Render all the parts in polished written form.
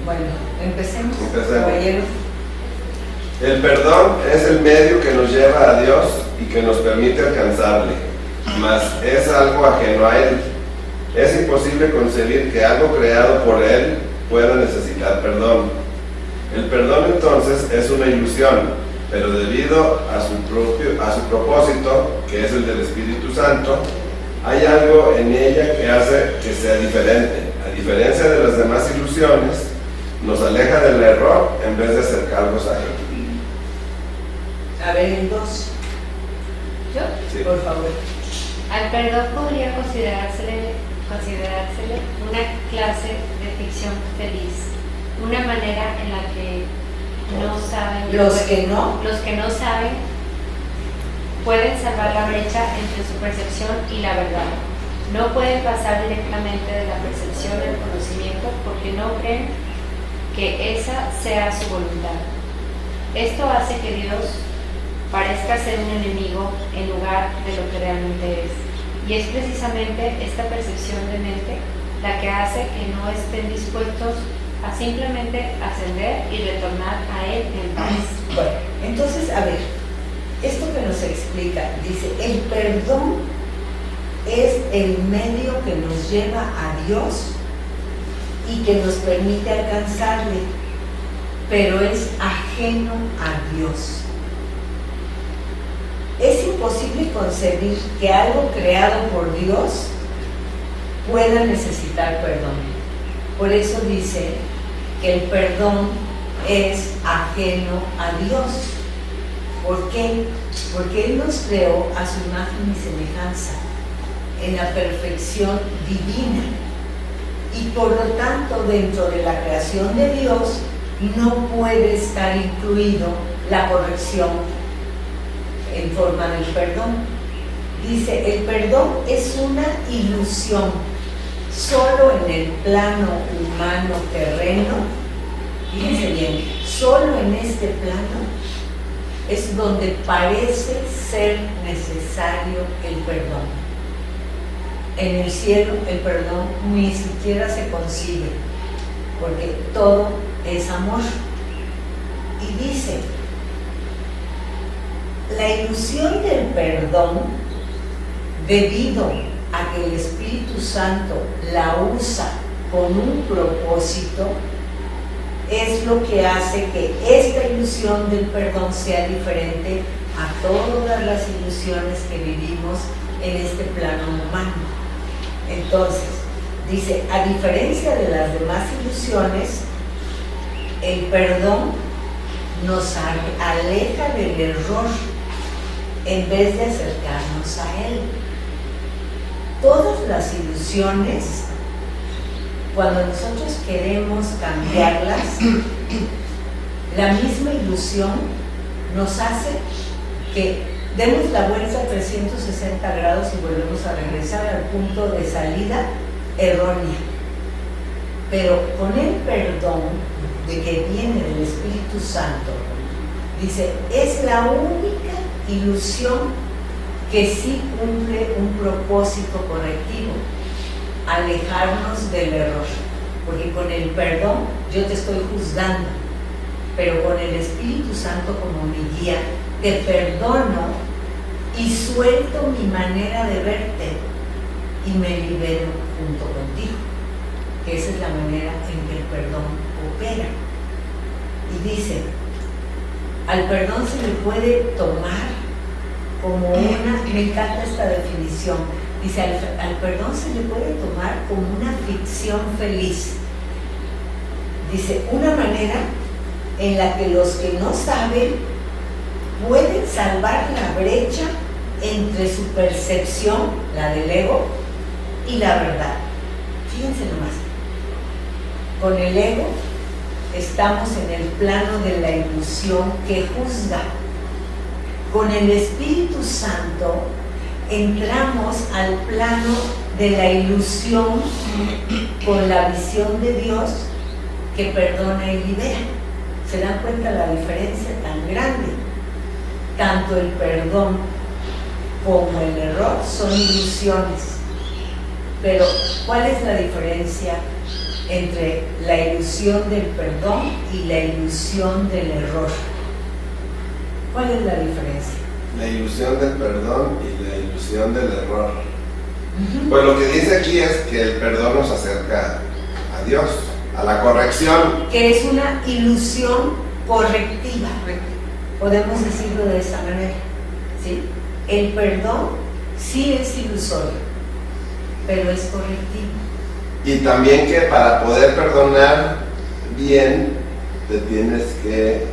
Bueno, empecemos. Caballero. El perdón es el medio que nos lleva a Dios y que nos permite alcanzarle, mas es algo ajeno a Él. Es imposible concebir que algo creado por Él pueda necesitar perdón. El perdón entonces es una ilusión, pero debido a su propósito, que es el del Espíritu Santo, hay algo en ella que hace que sea diferente. A diferencia de las demás ilusiones, nos aleja del error en vez de acercarnos a Él. A ver, el 2. ¿Yo? Sí. Por favor. Al perdón podría considerársele una clase de ficción feliz, una manera en la que no saben, Los que no saben pueden salvar la brecha entre su percepción y la verdad. No pueden pasar directamente de la percepción al conocimiento porque no creen que esa sea su voluntad. Esto hace que Dios parezca ser un enemigo en lugar de lo que realmente es. Y es precisamente esta percepción de mente la que hace que no estén dispuestos a simplemente ascender y retornar a Él en paz. Bueno, entonces, a ver, esto que nos explica, dice, el perdón es el medio que nos lleva a Dios y que nos permite alcanzarle, pero es ajeno a Dios. Es imposible concebir que algo creado por Dios pueda necesitar perdón. Por eso dice que el perdón es ajeno a Dios. ¿Por qué? Porque Él nos creó a su imagen y semejanza, en la perfección divina. Y por lo tanto, dentro de la creación de Dios, no puede estar incluido la corrección en forma del perdón. Dice, el perdón es una ilusión. Solo en el plano humano terreno, fíjense bien, solo en este plano es donde parece ser necesario el perdón. En el cielo el perdón ni siquiera se concibe, porque todo es amor. Y dice, la ilusión del perdón, debido a que el Espíritu Santo la usa con un propósito, es lo que hace que esta ilusión del perdón sea diferente a todas las ilusiones que vivimos en este plano humano. Entonces, dice, a diferencia de las demás ilusiones, el perdón nos aleja del error en vez de acercarnos a Él. Todas las ilusiones, cuando nosotros queremos cambiarlas, la misma ilusión nos hace que demos la vuelta a 360 grados y volvemos a regresar al punto de salida errónea. Pero con el perdón de que viene del Espíritu Santo, dice, es la única ilusión que sí cumple un propósito correctivo, alejarnos del error. Porque con el perdón yo te estoy juzgando, pero con el Espíritu Santo como mi guía, te perdono y suelto mi manera de verte y me libero junto contigo. Que esa es la manera en que el perdón opera. Y dice, al perdón se le puede tomar como una, me encanta esta definición, dice, al perdón se le puede tomar como una ficción feliz. Dice, una manera en la que los que no saben pueden salvar la brecha entre su percepción, la del ego, y la verdad. Fíjense nomás, con el ego estamos en el plano de la ilusión que juzga. Con el Espíritu Santo entramos al plano de la ilusión con la visión de Dios que perdona y libera. ¿Se dan cuenta la diferencia tan grande? Tanto el perdón como el error son ilusiones. Pero, ¿cuál es la diferencia entre la ilusión del perdón y la ilusión del error. ¿Cuál es la diferencia? La ilusión del perdón y la ilusión del error. Pues lo que dice aquí es que el perdón nos acerca a Dios, a la corrección. Que es una ilusión correctiva, podemos decirlo de esa manera, ¿sí? El perdón sí es ilusorio, pero es correctivo. Y también que para poder perdonar bien, te tienes que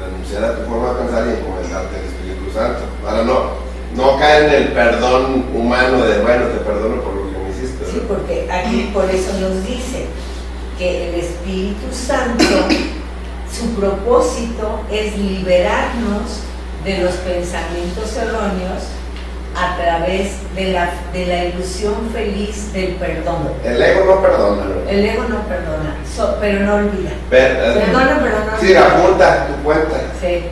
renunciar a tu forma de pensar y encomendarte al Espíritu Santo, para no caer en el perdón humano de, bueno, te perdono por lo que me hiciste. Sí, porque aquí por eso nos dice que el Espíritu Santo, su propósito es liberarnos de los pensamientos erróneos a través de la ilusión feliz del perdón. El ego no perdona, ¿no? El ego no perdona, pero no olvida. Perdona, pero no olvida. Sí, apunta tu cuenta. Sí.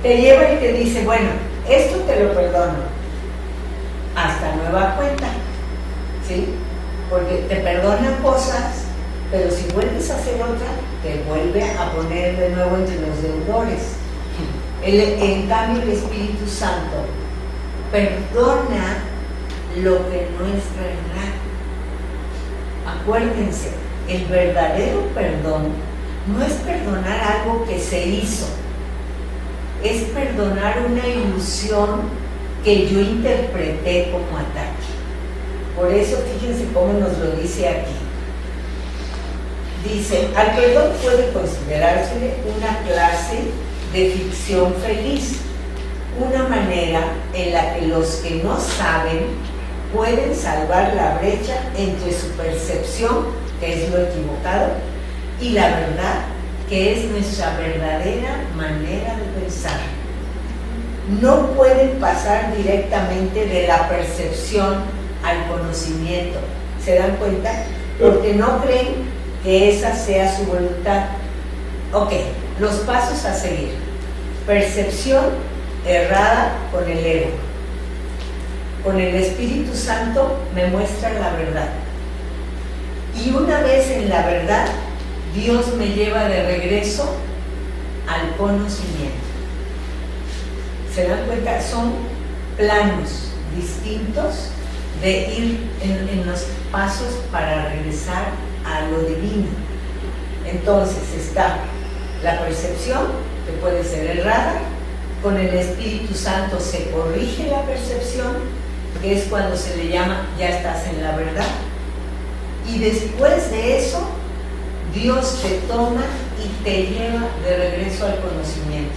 Te lleva y te dice, bueno, esto te lo perdono, hasta nueva cuenta, ¿sí? Porque te perdona cosas, pero si vuelves a hacer otra, te vuelve a poner de nuevo entre los deudores. En cambio, el Espíritu Santo perdona lo que no es verdad. Acuérdense, el verdadero perdón no es perdonar algo que se hizo, es perdonar una ilusión que yo interpreté como ataque. Por eso fíjense cómo nos lo dice aquí. Dice, al perdón puede considerársele una clase de ficción feliz, una manera en la que los que no saben pueden salvar la brecha entre su percepción, que es lo equivocado, y la verdad, que es nuestra verdadera manera de pensar. No pueden pasar directamente de la percepción al conocimiento. ¿Se dan cuenta? Porque no creen que esa sea su voluntad. Ok, los pasos a seguir. Percepción errada con el ego. Con el Espíritu Santo me muestra la verdad. Y una vez en la verdad, Dios me lleva de regreso al conocimiento. ¿Se dan cuenta? Son planos distintos de ir en los pasos para regresar a lo divino. Entonces está la percepción, que puede ser errada. Con el Espíritu Santo se corrige la percepción, que es cuando se le llama ya estás en la verdad. Y después de eso, Dios te toma y te lleva de regreso al conocimiento.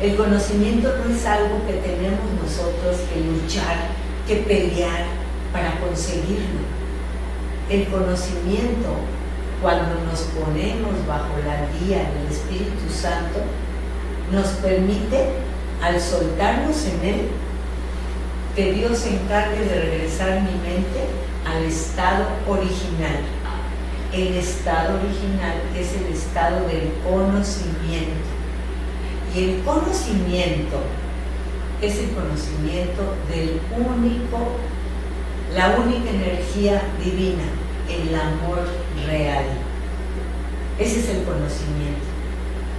El conocimiento no es algo que tenemos nosotros que luchar, que pelear para conseguirlo. El conocimiento, cuando nos ponemos bajo la guía del Espíritu Santo, nos permite, al soltarnos en Él, que Dios se encargue de regresar mi mente al estado original. El estado original es el estado del conocimiento. Y el conocimiento es el conocimiento del la única energía divina, el amor real. Ese es el conocimiento.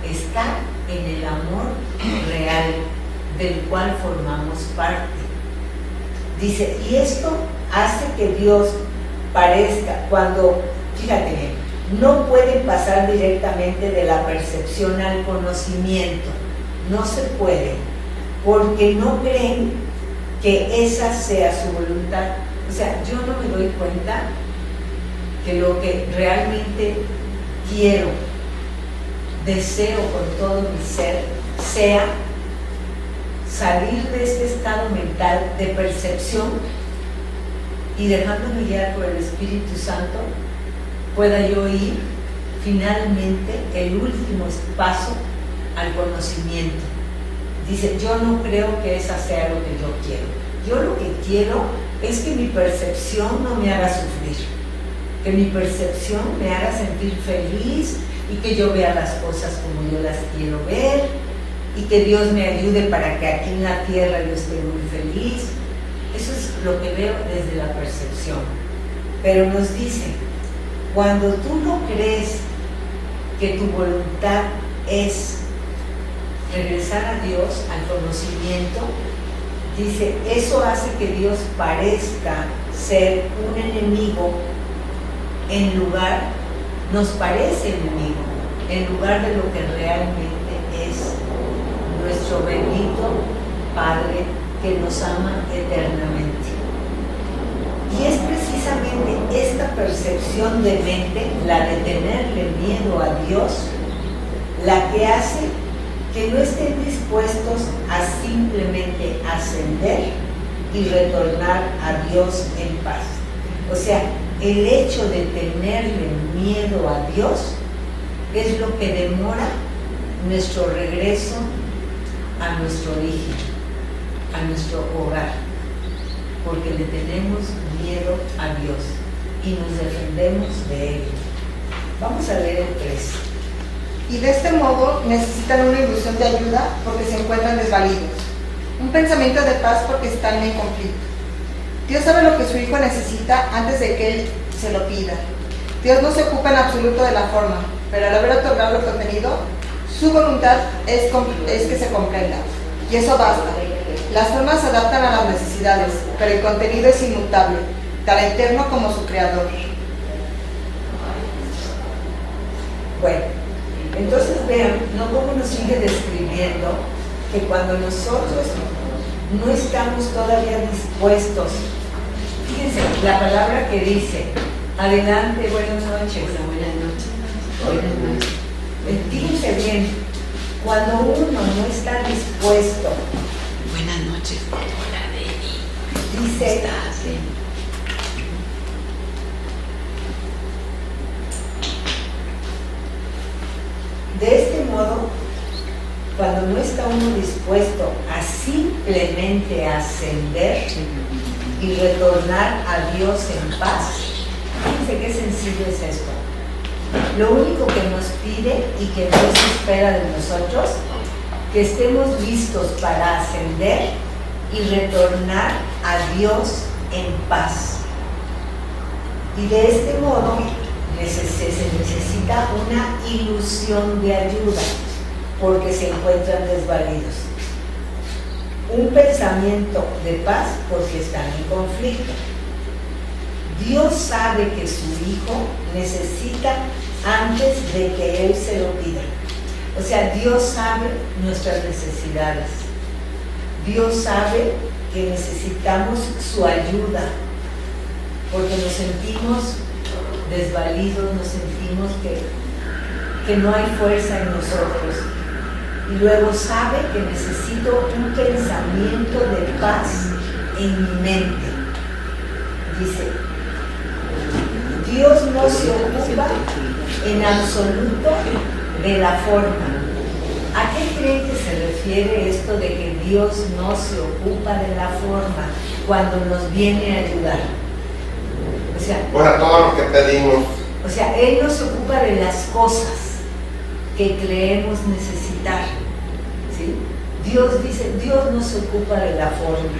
Está en el amor real, del cual formamos parte. Dice, y esto hace que Dios parezca, cuando, fíjate bien, no pueden pasar directamente de la percepción al conocimiento. No se puede, porque no creen que esa sea su voluntad. O sea, yo no me doy cuenta que lo que realmente quiero, deseo con todo mi ser, sea salir de este estado mental de percepción y dejándome guiar por el Espíritu Santo, pueda yo ir finalmente el último paso al conocimiento. Dice, yo no creo que esa sea lo que yo quiero. Yo lo que quiero es que mi percepción no me haga sufrir, que mi percepción me haga sentir feliz y que yo vea las cosas como yo las quiero ver y que Dios me ayude para que aquí en la tierra yo esté muy feliz. Eso es lo que veo desde la percepción. Pero nos dice, Cuando tú no crees que tu voluntad es regresar a Dios, al conocimiento, dice, eso hace que Dios parezca ser un enemigo nos parece enemigo, en lugar de lo que realmente es nuestro bendito Padre que nos ama eternamente. Y es precisamente esta percepción de mente, la de tenerle miedo a Dios, la que hace que no estén dispuestos a simplemente ascender y retornar a Dios en paz. O sea, el hecho de tenerle miedo a Dios es lo que demora nuestro regreso a nuestro origen, a nuestro hogar, porque le tenemos miedo a Dios y nos defendemos de Él. Vamos a leer el 3. Y de este modo necesitan una ilusión de ayuda porque se encuentran desvalidos, un pensamiento de paz porque están en conflicto. Dios sabe lo que su Hijo necesita antes de que Él se lo pida. Dios no se ocupa en absoluto de la forma, pero al haber otorgado el contenido, su voluntad es que se comprenda, y eso basta. Las formas se adaptan a las necesidades, pero el contenido es inmutable, tan eterno como su Creador. Bueno, entonces vean, ¿no?, cómo nos sigue describiendo que cuando nosotros no estamos todavía dispuestos, fíjense la palabra que dice, adelante, buenas noches. Buenas noches. Fíjense bien, cuando uno no está dispuesto, buenas noches, hola Debbie, dice, ¿estás? de este modo, cuando no está uno dispuesto a simplemente ascender y retornar a Dios en paz, fíjense qué sencillo es esto. Lo único que nos pide y que Dios espera de nosotros, que estemos listos para ascender y retornar a Dios en paz. Y de este modo se necesita una ilusión de ayuda, porque se encuentran desvalidos. Un pensamiento de paz porque están en conflicto. Dios sabe que su Hijo necesita antes de que Él se lo pida. O sea, Dios sabe nuestras necesidades. Dios sabe que necesitamos su ayuda, porque nos sentimos desvalidos, nos sentimos que no hay fuerza en nosotros. Y luego sabe que necesito un pensamiento de paz en mi mente. Dice, Dios no se ocupa en absoluto de la forma. ¿A qué creen que se refiere esto de que Dios no se ocupa de la forma cuando nos viene a ayudar? O sea, para todo lo que pedimos. O sea, Él no se ocupa de las cosas que creemos necesitar, ¿sí? Dios dice, Dios no se ocupa de la forma,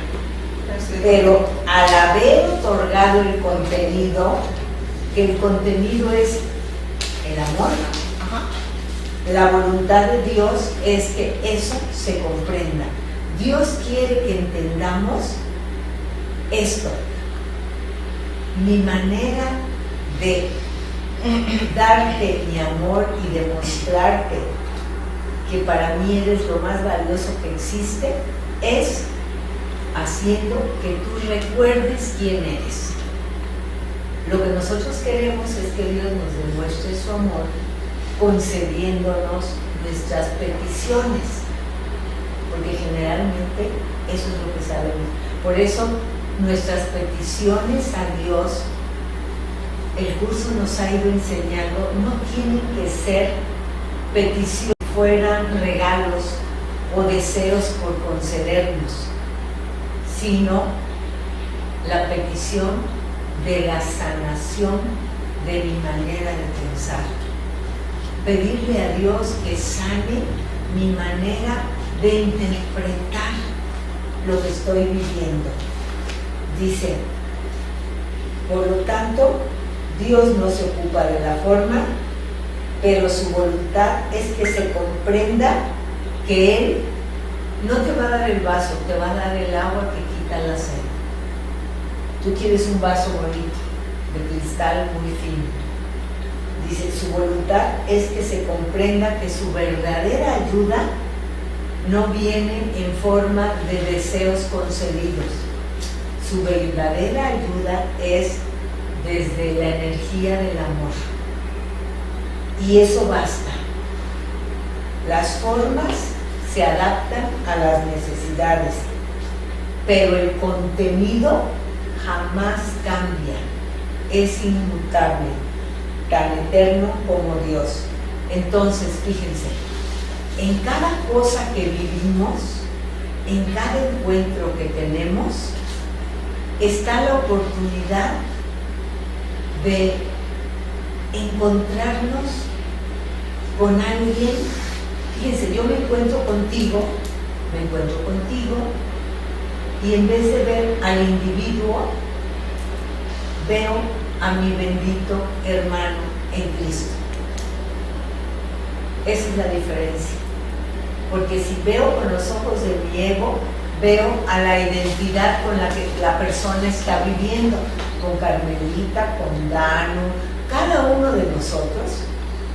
pero al haber otorgado el contenido, que el contenido es el amor, la voluntad de Dios es que eso se comprenda. Dios quiere que entendamos esto. Mi manera de darte mi amor y demostrarte que para mí eres lo más valioso que existe es haciendo que tú recuerdes quién eres. Lo que nosotros queremos es que Dios nos demuestre su amor concediéndonos nuestras peticiones, porque generalmente eso es lo que sabemos. Por eso nuestras peticiones a Dios, el curso nos ha ido enseñando, no tienen que ser peticiones, fueran regalos o deseos por concedernos, sino la petición de la sanación de mi manera de pensar. Pedirle a Dios que sane mi manera de interpretar lo que estoy viviendo. Dice, por lo tanto, Dios no se ocupa de la forma, pero su voluntad es que se comprenda que Él no te va a dar el vaso, te va a dar el agua que quita la sed. Tú quieres un vaso bonito, de cristal muy fino. Dice, su voluntad es que se comprenda que su verdadera ayuda no viene en forma de deseos concedidos. Su verdadera ayuda es desde la energía del amor. Y eso basta. Las formas se adaptan a las necesidades, pero el contenido jamás cambia, es inmutable, tan eterno como Dios. Entonces, fíjense, en cada cosa que vivimos, en cada encuentro que tenemos, está la oportunidad de encontrarnos con alguien. Fíjense, yo me encuentro contigo, y en vez de ver al individuo, veo a mi bendito hermano en Cristo. Esa es la diferencia. Porque si veo con los ojos de mi ego, veo a la identidad con la que la persona está viviendo, con Carmelita, con Dano. Cada uno de nosotros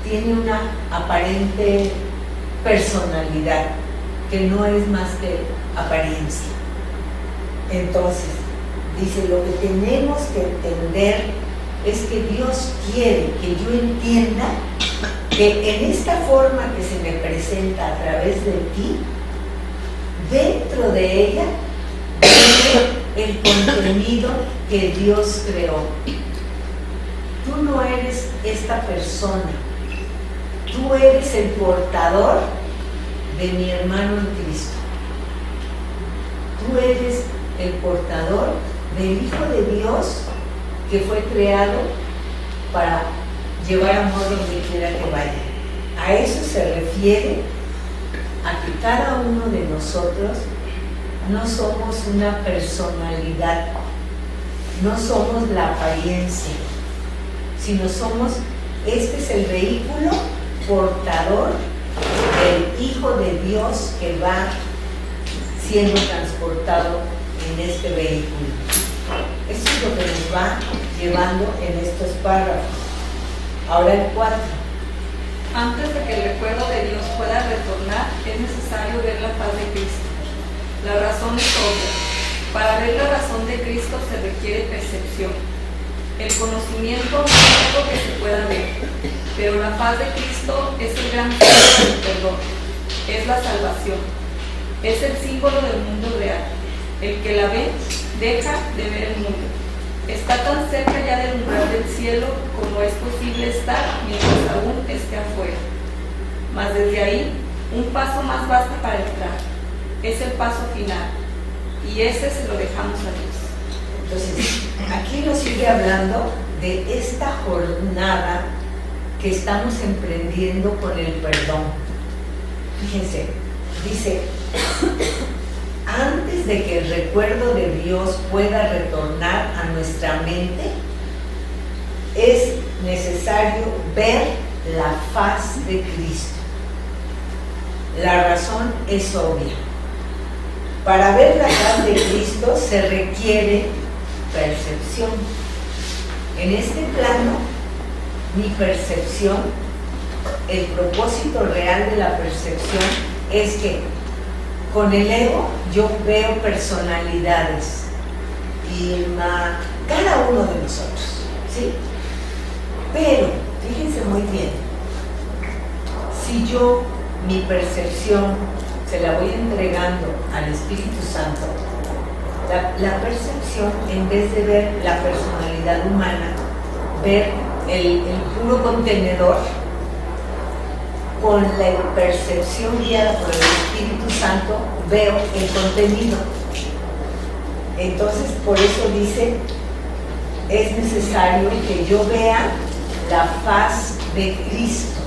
tiene una aparente personalidad que no es más que apariencia. Entonces, dice, lo que tenemos que entender es que Dios quiere que yo entienda que en esta forma que se me presenta a través de ti, dentro de ella viene el contenido que Dios creó. Tú no eres esta persona, tú eres el portador de mi hermano en Cristo. Tú eres el portador del Hijo de Dios que fue creado para llevar amor donde quiera que vaya. A eso se refiere, a que cada uno de nosotros no somos una personalidad, no somos la apariencia, sino somos, este es el vehículo portador del Hijo de Dios que va siendo transportado en este vehículo. Eso es lo que nos va llevando en estos párrafos. Ahora el 4. Antes de que el recuerdo de Dios pueda retornar, es necesario ver la faz de Cristo. La razón es obvia. Para ver la razón de Cristo se requiere percepción. El conocimiento no es algo que se pueda ver, pero la faz de Cristo es el gran símbolo del perdón, es la salvación, es el símbolo del mundo real. El que la ve, deja de ver el mundo. Está tan cerca ya del umbral del cielo como es posible estar mientras aún esté afuera. Mas desde ahí, un paso más basta para entrar. Es el paso final. Y ese se lo dejamos a Dios. Entonces, aquí nos sigue hablando de esta jornada que estamos emprendiendo con el perdón. Fíjense, dice, antes de que el recuerdo de Dios pueda retornar a nuestra mente, es necesario ver la faz de Cristo. La razón es obvia. Para ver la faz de Cristo se requiere percepción. En este plano, mi percepción, el propósito real de la percepción es que con el ego yo veo personalidades y cada uno de nosotros, ¿sí? Pero, fíjense muy bien, si yo mi percepción se la voy entregando al Espíritu Santo, la percepción, en vez de ver la personalidad humana, ver el puro contenedor, con la percepción guiada por el Espíritu Santo, veo el contenido. Entonces, por eso dice, es necesario que yo vea la faz de Cristo.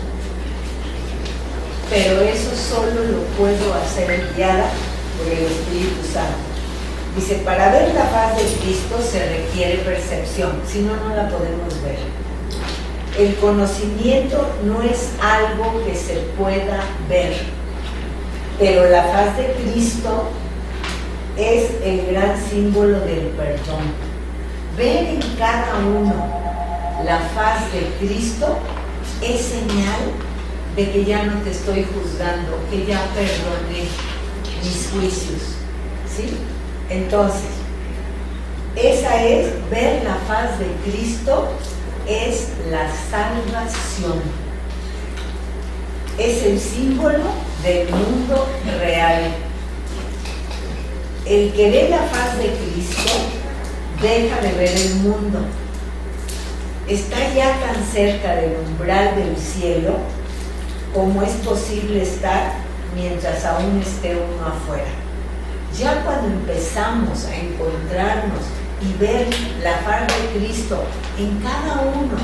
Pero eso solo lo puedo hacer guiada por el Espíritu Santo. Dice, para ver la faz de Cristo se requiere percepción, si no, no la podemos ver. El conocimiento no es algo que se pueda ver, pero la faz de Cristo es el gran símbolo del perdón. Ver en cada uno la faz de Cristo es señal de que ya no te estoy juzgando, que ya perdoné mis juicios, ¿sí? Entonces, esa es, ver la faz de Cristo es la salvación. Es el símbolo del mundo real. El que ve la faz de Cristo deja de ver el mundo. Está ya tan cerca del umbral del cielo como es posible estar mientras aún esté uno afuera. Ya cuando empezamos a encontrarnos y ver la faz de Cristo en cada uno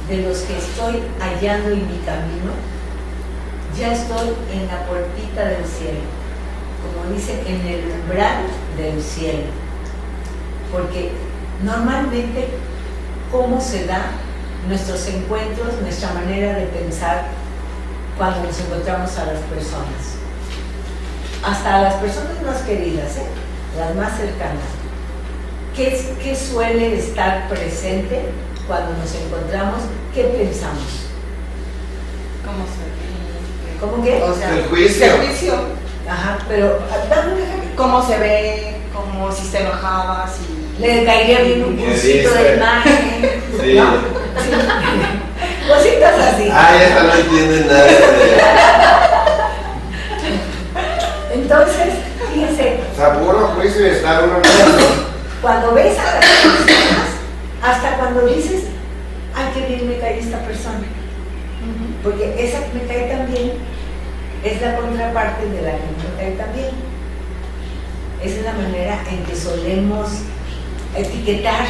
de los que estoy hallando en mi camino, ya estoy en la puertita del cielo, como dice, en el umbral del cielo. Porque normalmente, ¿cómo se da nuestros encuentros, nuestra manera de pensar cuando nos encontramos a las personas? Hasta a las personas más queridas, las más cercanas. ¿Qué suele estar presente cuando nos encontramos? ¿Qué pensamos? ¿Cómo que? O sea, el juicio. El juicio. Ajá, pero dame un ejemplo. Cómo se ve, como si se enojaba, si... Le caería bien un cursito de imagen. Sí. ¿No? Sí. Cositas así. Ay, esta no entiende nada de... Entonces, fíjense, O sea, puro juicio y estar uno mismo. cuando ves a las personas, hasta cuando dices, ay, qué bien me cae esta persona, porque esa que me cae tan bien es la contraparte de la que me cae tan bien. Esa es la manera en que solemos etiquetar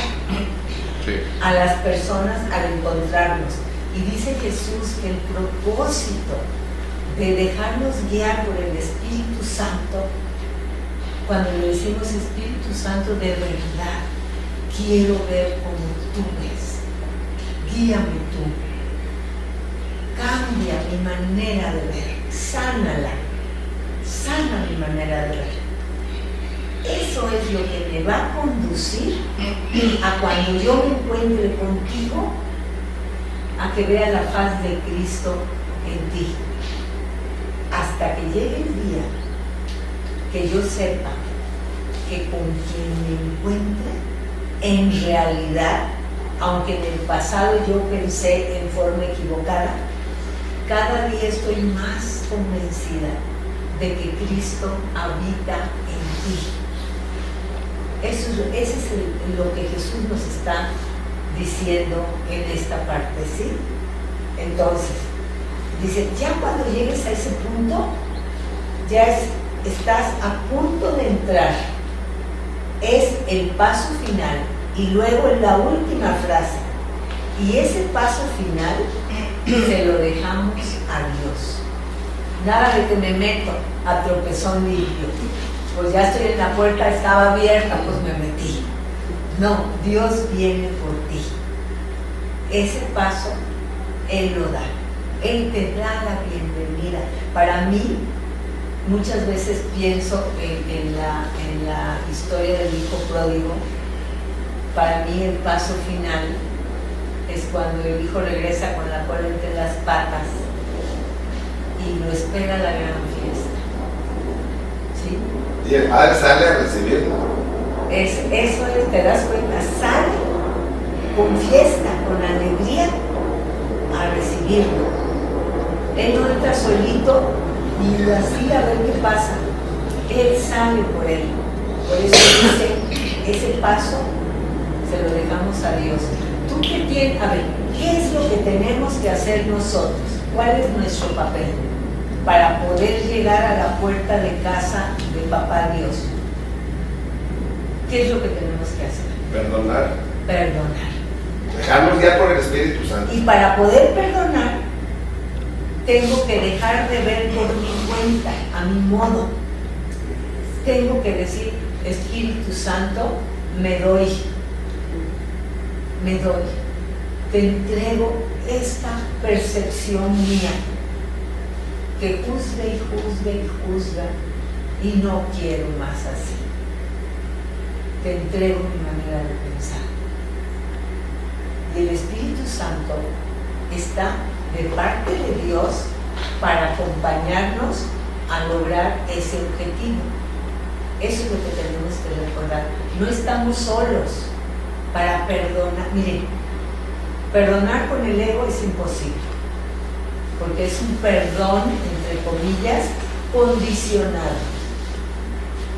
a las personas al encontrarnos. Y dice Jesús que el propósito de dejarnos guiar por el Espíritu Santo, cuando le decimos Espíritu Santo, de verdad quiero ver como tú ves, guíame tú, cambia mi manera de ver, sánala, sana mi manera de ver. Eso es lo que me va a conducir a cuando yo me encuentre contigo, a que vea la faz de Cristo en ti. Hasta que llegue el día que yo sepa que con quien me encuentre, en realidad, aunque en el pasado yo pensé en forma equivocada, cada día estoy más convencida de que Cristo habita en ti. Ese es lo que Jesús nos está diciendo en esta parte, ¿sí? Entonces, dice, ya cuando llegues a ese punto, ya estás a punto de entrar. Es el paso final y luego la última frase. Y ese paso final se lo dejamos a Dios. Nada de que me meto a tropezón limpio. Pues ya estoy en la puerta, estaba abierta, pues me metí. No, Dios viene por ti. Ese paso Él lo da. Él te da la bienvenida. Para mí, muchas veces pienso en la historia del hijo pródigo. Para mí el paso final es cuando el hijo regresa con la cola entre las patas y lo espera la gran fiesta. ¿Sí? Y el padre sale a recibirlo. Eso te das cuenta, sale con fiesta, con alegría a recibirlo. Él no entra solito y así a ver qué pasa. Él sale por él. Por eso dice, ese paso se lo dejamos a Dios. ¿Tú qué tienes? A ver, ¿qué es lo que tenemos que hacer nosotros? ¿Cuál es nuestro papel para poder llegar a la puerta de casa de Papá Dios? ¿Qué es lo que tenemos que hacer? Perdonar. Perdonar. Dejarnos guiar por el Espíritu Santo. Y para poder perdonar, tengo que dejar de ver por mi cuenta, a mi modo. Tengo que decir, Espíritu Santo, me doy, te entrego esta percepción mía, que juzga y no quiero más así. Te entrego mi manera de pensar. Y el Espíritu Santo está de parte de Dios para acompañarnos a lograr ese objetivo. Eso es lo que tenemos que recordar. No estamos solos para perdonar. Miren, perdonar con el ego es imposible, porque es un perdón, entre comillas, condicionado,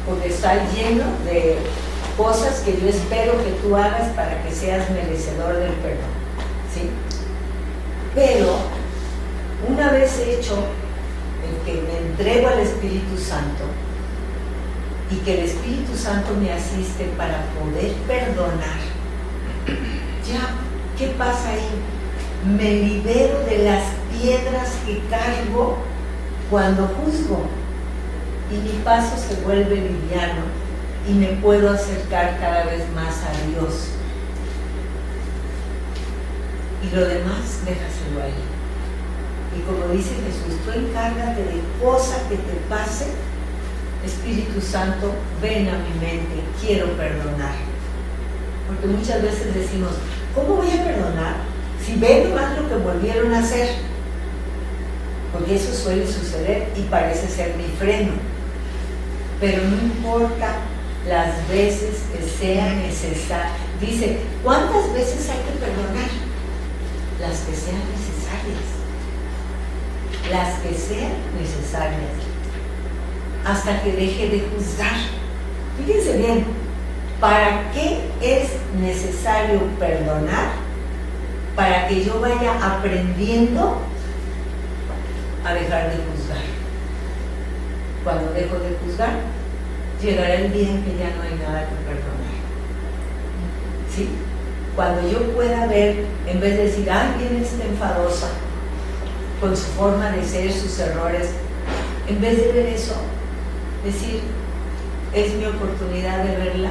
porque está lleno de cosas que yo espero que tú hagas para que seas merecedor del perdón, ¿sí? Pero una vez hecho el que me entrego al Espíritu Santo y que el Espíritu Santo me asiste para poder perdonar, ya, ¿qué pasa ahí? Me libero de las piedras que cargo cuando juzgo y mi paso se vuelve liviano y me puedo acercar cada vez más a Dios. Y lo demás, déjaselo ahí. Y como dice Jesús, tú encárgate de cosa que te pase. Espíritu Santo, ven a mi mente, quiero perdonar. Porque muchas veces decimos, ¿cómo voy a perdonar si ven más lo que volvieron a hacer? Porque eso suele suceder y parece ser mi freno. Pero no importa las veces que sea necesario. Dice, ¿cuántas veces hay que perdonar? Las que sean necesarias. Las que sean necesarias. Hasta que deje de juzgar. Fíjense bien, ¿para qué es necesario perdonar? Para que yo vaya aprendiendo a dejar de juzgar. Cuando dejo de juzgar, llegará el día en que ya no hay nada que perdonar. ¿Sí? Cuando yo pueda ver, en vez de decir, ay, bien está enfadosa, con su forma de ser, sus errores, en vez de ver eso, decir, es mi oportunidad de verla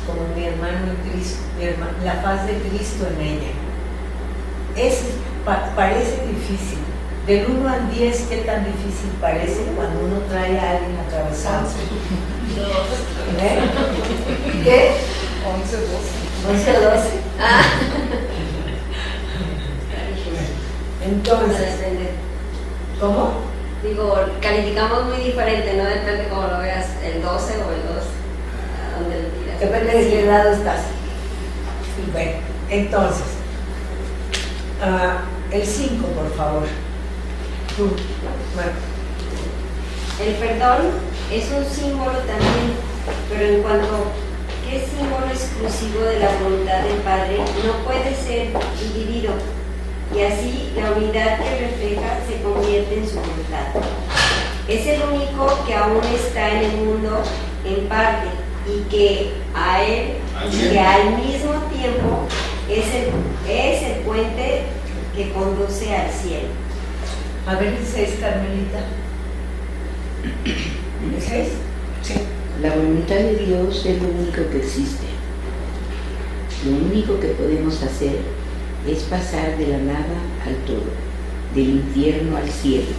como mi hermano en Cristo, la paz de Cristo en ella. Parece difícil. Del 1 al 10, ¿qué tan difícil parece cuando uno trae a alguien atravesado? ¿Eh? ¿Qué? 11, 12. Ah. Entonces, ¿cómo? Digo, calificamos muy diferente, ¿no? Depende cómo lo veas, el 12 o el 2, a dónde lo tiras. Depende de qué lado estás. Bueno, entonces, el 5, por favor. Tú, bueno. El perdón es un símbolo también, pero en cuanto que es símbolo exclusivo de la voluntad del Padre, no puede ser dividido, y así la unidad que refleja se convierte en su voluntad. Es el único que aún está en el mundo en parte y que a él, que al mismo tiempo es el puente que conduce al cielo. A ver, el 6, Carmelita. ¿El 6? Sí. La voluntad de Dios es lo único que existe. Lo único que podemos hacer es pasar de la nada al todo, del infierno al cielo.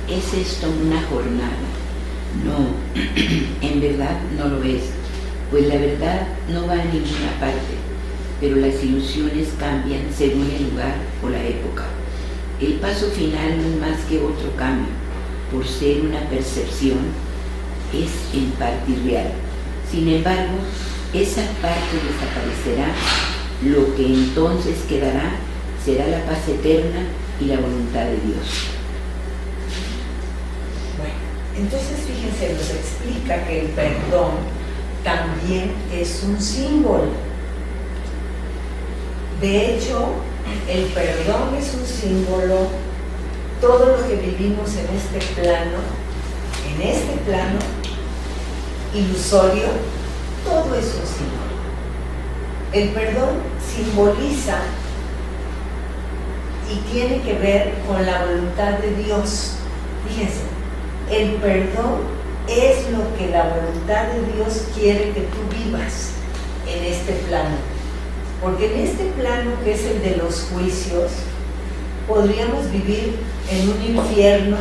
¿Es esto una jornada? No, en verdad no lo es, pues la verdad no va a ninguna parte, pero las ilusiones cambian según el lugar o la época. El paso final no es más que otro cambio, por ser una percepción, es en parte irreal. Sin embargo, esa parte desaparecerá, lo que entonces quedará será la paz eterna y la voluntad de Dios. Bueno, entonces fíjense, nos explica que el perdón también es un símbolo. De hecho, el perdón es un símbolo. Todo lo que vivimos en este plano ilusorio, todo es un símbolo. El perdón simboliza y tiene que ver con la voluntad de Dios. Fíjense, el perdón es lo que la voluntad de Dios quiere que tú vivas en este plano. Porque en este plano, que es el de los juicios, podríamos vivir en un infierno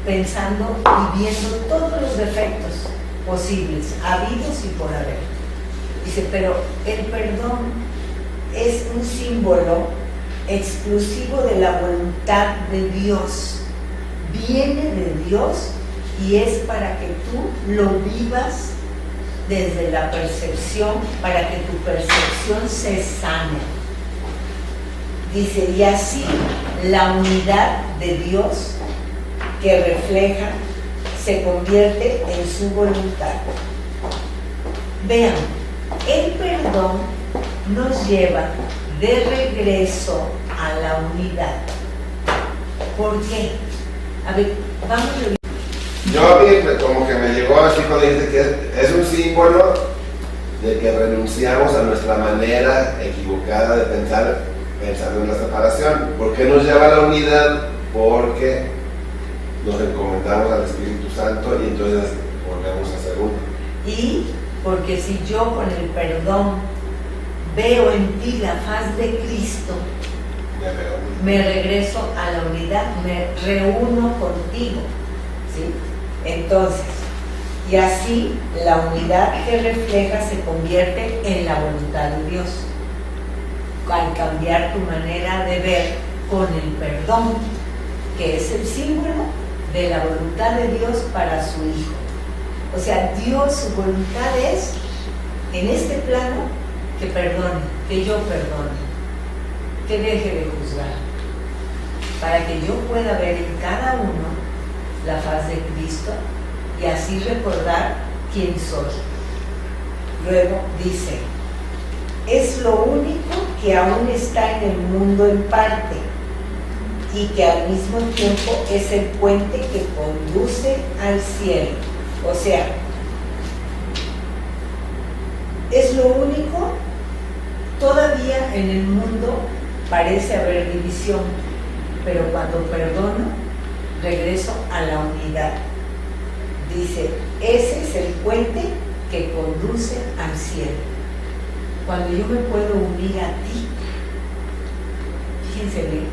pensando y viendo todos los defectos posibles, habidos y por haber. Dice, pero el perdón es un símbolo exclusivo de la voluntad de Dios. Viene de Dios y es para que tú lo vivas desde la percepción, para que tu percepción se sane. Dice, y así la unidad de Dios que refleja se convierte en su voluntad. Vean, el perdón nos lleva de regreso a la unidad. ¿Por qué? A ver, vamos a ver. Yo a mí como que me llegó así cuando dice que es un símbolo de que renunciamos a nuestra manera equivocada de pensar en la separación. ¿Por qué nos lleva a la unidad? Porque nos encomendamos al Espíritu Santo y entonces volvemos a ser uno. Y porque si yo con el perdón veo en ti la faz de Cristo, me regreso a la unidad, me reúno contigo, ¿sí? Entonces, y así la unidad que refleja se convierte en la voluntad de Dios. Al cambiar tu manera de ver con el perdón, que es el símbolo de la voluntad de Dios para su Hijo. O sea, Dios, su voluntad es, en este plano, que perdone, que yo perdone, que deje de juzgar, para que yo pueda ver en cada uno la faz de Cristo y así recordar quién soy. Luego dice, es lo único que aún está en el mundo en parte y que al mismo tiempo es el puente que conduce al cielo. O sea, es lo único. Todavía en el mundo parece haber división, pero cuando perdono, regreso a la unidad. Dice, ese es el puente que conduce al cielo. Cuando yo me puedo unir a ti, fíjense bien,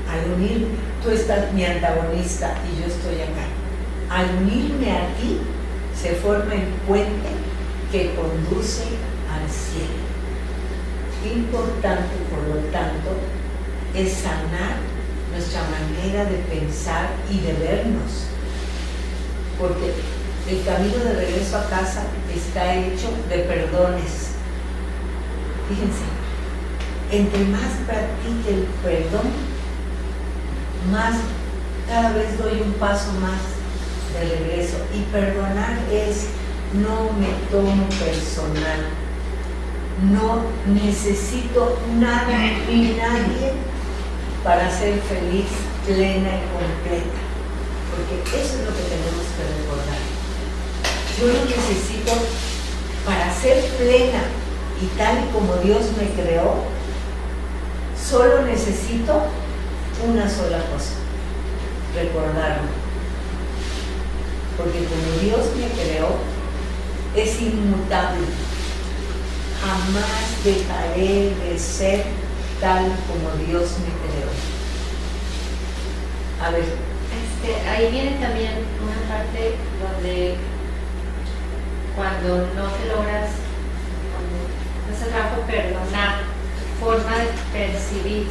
al unirme, tú estás mi antagonista y yo estoy acá. Al unirme a ti, se forma el puente que conduce al cielo. Importante, por lo tanto, es sanar nuestra manera de pensar y de vernos, porque el camino de regreso a casa está hecho de perdones. Fíjense, entre más practique el perdón, más cada vez doy un paso más de regreso. Y perdonar es, no me tomo personal, no necesito nada ni nadie para ser feliz, plena y completa, porque eso es lo que tenemos que recordar. Yo no necesito, para ser plena y tal y como Dios me creó, solo necesito una sola cosa: recordarlo, porque como Dios me creó, es inmutable. Jamás dejaré de ser tal como Dios me creó. A ver. Ahí viene también una parte donde cuando no te logras, cuando no se trabajo perdonar, forma de percibir,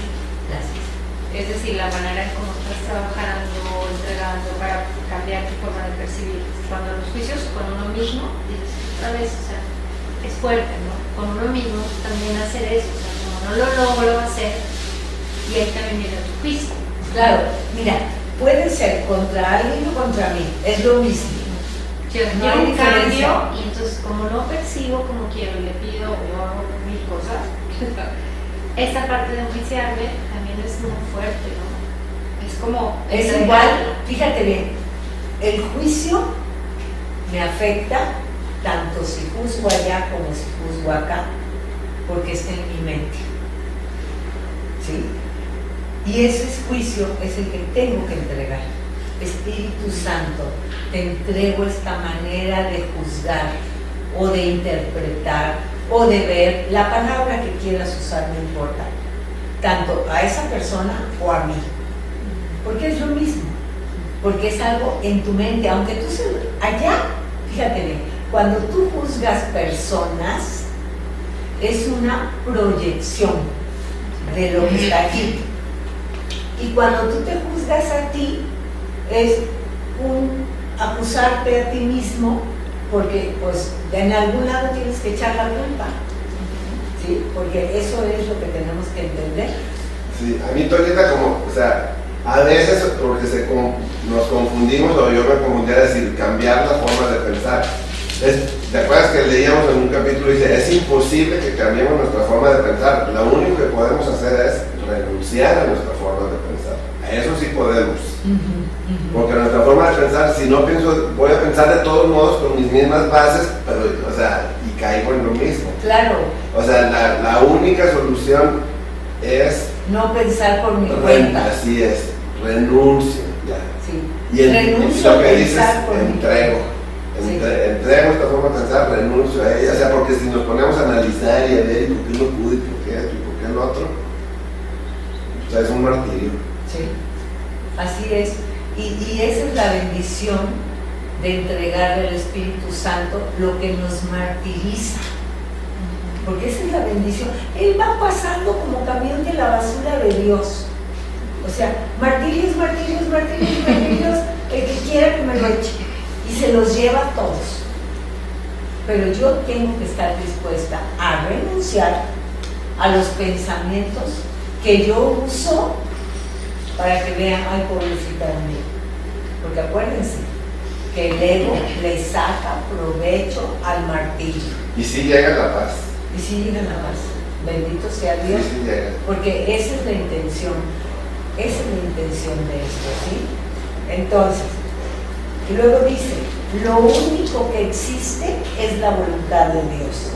es decir, la manera en cómo estás trabajando, entregando para cambiar tu forma de percibir. Cuando los juicios con uno mismo, dices, otra vez, o sea, es fuerte, ¿no? Con uno mismo también hacer eso, o sea, como no lo logro hacer, y ahí también viene tu juicio. Claro, mira, puede ser contra alguien o contra mí, es lo mismo. Yo no hay un cambio, diferencia. y entonces como no percibo como quiero, le pido, yo hago mil cosas, esta parte de enjuiciarme también es muy fuerte, ¿no? Es como... Es igual, fíjate bien, el juicio me afecta tanto si juzgo allá como si juzgo acá, porque está en mi mente. ¿Sí? Y ese juicio es el que tengo que entregar. Espíritu Santo, te entrego esta manera de juzgar o de interpretar o de ver, la palabra que quieras usar no importa, tanto a esa persona o a mí, porque es lo mismo, porque es algo en tu mente, aunque tú allá, fíjate bien, cuando tú juzgas personas, es una proyección de lo que está aquí. Y cuando tú te juzgas a ti, es un acusarte a ti mismo, porque pues en algún lado tienes que echar la culpa, ¿sí? Porque eso es lo que tenemos que entender. Sí, a mí Tonita, como, o sea, a veces porque nos confundimos, o yo me confundí a decir cambiar la forma de pensar. ¿Te acuerdas que leíamos en un capítulo y dice, es imposible que cambiemos nuestra forma de pensar? Lo único que podemos hacer es renunciar a nuestra forma de pensar. A eso sí podemos. Porque nuestra forma de pensar, si no pienso, voy a pensar de todos modos con mis mismas bases, pero, o sea, y caigo en lo mismo. Claro. O sea, la única solución es no pensar por mi cuenta. Así es, renuncio. Ya. Sí. Y renuncio lo que dices, por entrego. Sí. Entrego esta forma de pensar, renuncio a ella. O sea, porque si nos ponemos a analizar y a ver por qué lo pude, y por qué esto, y por qué lo otro, o sea, es un martirio. Sí, así es. Y esa es la bendición de entregarle al Espíritu Santo lo que nos martiriza. Porque esa es la bendición. Él va pasando como camión de la basura de Dios. O sea, martirios, martirios, martirios, martirios, el que quiera que me lo eche. Y se los lleva a todos. Pero yo tengo que estar dispuesta a renunciar a los pensamientos que yo uso para que vean, ay, pobrecita de mí. Porque acuérdense que el ego le saca provecho al martirio. Y sí llega la paz. Y sí llega la paz. Bendito sea Dios. Sí, sí llega. Porque esa es la intención. Esa es la intención de esto, ¿sí? Entonces, y luego dice, lo único que existe es la voluntad de Dios.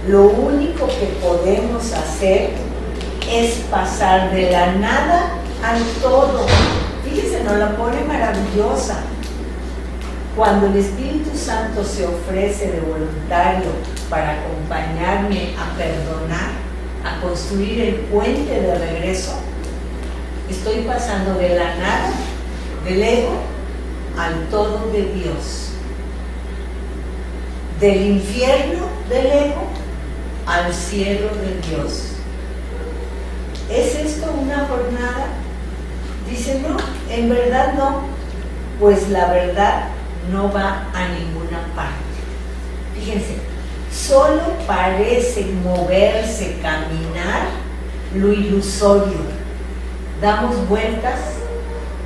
Lo único que podemos hacer es pasar de la nada al todo. Fíjense, nos la pone maravillosa. Cuando el Espíritu Santo se ofrece de voluntario para acompañarme a perdonar, a construir el puente de regreso, estoy pasando de la nada, del ego, al todo de Dios. Del infierno del ego al cielo de Dios. ¿Es esto una jornada? Dice, no, en verdad no, pues la verdad no va a ninguna parte. Fíjense, solo parece moverse, caminar lo ilusorio. Damos vueltas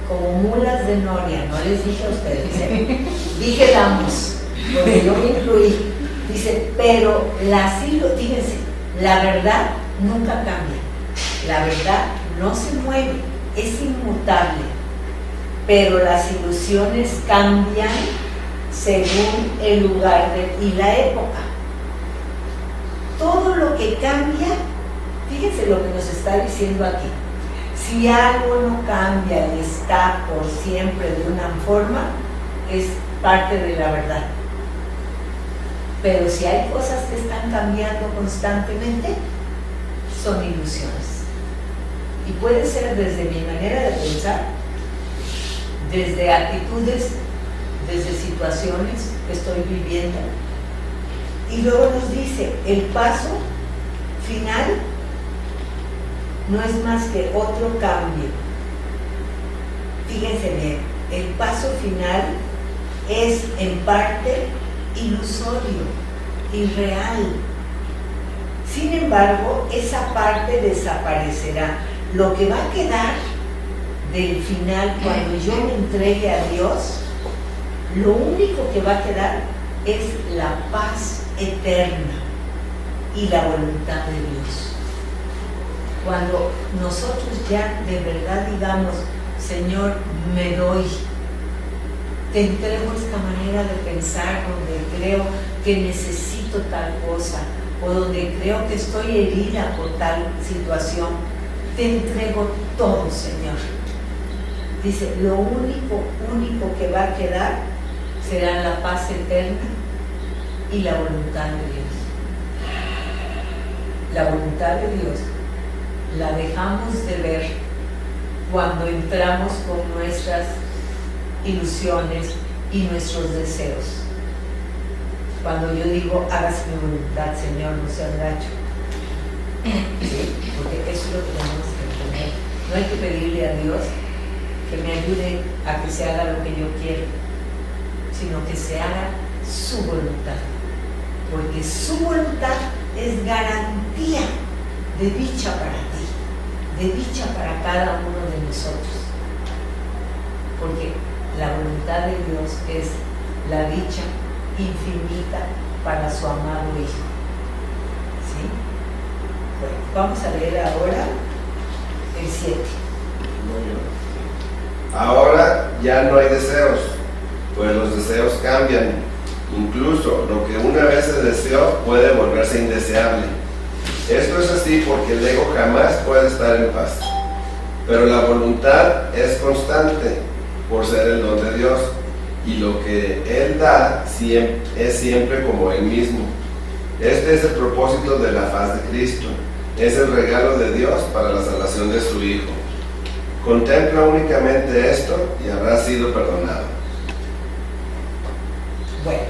como mulas de noria, no les dije a ustedes, dije damos, porque yo me incluí. Dice, pero fíjense, la verdad nunca cambia, la verdad no se mueve, es inmutable, pero las ilusiones cambian según el lugar y la época. Todo lo que cambia, fíjense lo que nos está diciendo aquí. Si algo no cambia y está por siempre de una forma, es parte de la verdad. Pero si hay cosas que están cambiando constantemente, son ilusiones. Y puede ser desde mi manera de pensar, desde actitudes, desde situaciones que estoy viviendo. Y luego nos dice, el paso final no es más que otro cambio. Fíjense bien, el paso final es en parte ilusorio, irreal. Sin embargo, esa parte desaparecerá. Lo que va a quedar del final, cuando yo me entregue a Dios, lo único que va a quedar es la paz eterna y la voluntad de Dios. Cuando nosotros ya de verdad digamos, Señor, me doy, te entrego esta manera de pensar donde creo que necesito tal cosa o donde creo que estoy herida por tal situación, te entrego todo, Señor. Dice, lo único que va a quedar será la paz eterna y la voluntad de Dios. La voluntad de Dios la dejamos de ver cuando entramos con nuestras ilusiones y nuestros deseos. Cuando yo digo, hágase mi voluntad, Señor, no seas gacho. ¿Sí? Porque eso es lo que tenemos que entender. No hay que pedirle a Dios que me ayude a que se haga lo que yo quiero, sino que se haga su voluntad. Porque su voluntad es garantía de dicha para ti, de dicha para cada uno de nosotros. Porque la voluntad de Dios es la dicha infinita para su amado Hijo. ¿Sí? Bueno, vamos a leer ahora el 7. Ahora ya no hay deseos, pues los deseos cambian. Incluso lo que una vez se deseó puede volverse indeseable. Esto es así porque el ego jamás puede estar en paz. Pero la voluntad es constante por ser el don de Dios, y lo que Él da es siempre como Él mismo. Este es el propósito de la faz de Cristo. Es el regalo de Dios para la salvación de su Hijo. Contempla únicamente esto y habrás sido perdonado. Bueno,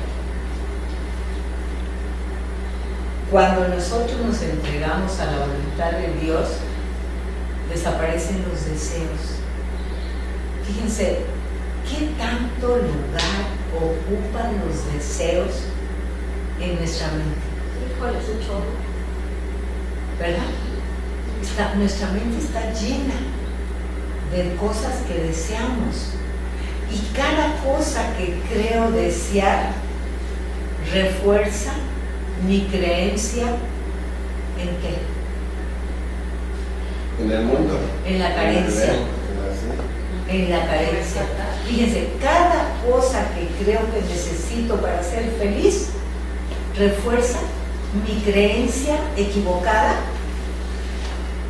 cuando nosotros nos entregamos a la voluntad de Dios, desaparecen los deseos. Fíjense, ¿qué tanto lugar ocupan los deseos en nuestra mente? Híjole, es un chorro. ¿Verdad? Nuestra mente está llena de cosas que deseamos, y cada cosa que creo desear refuerza mi creencia ¿en qué? En el mundo. En la carencia. En la carencia. Fíjense, cada cosa que creo que necesito para ser feliz refuerza mi creencia equivocada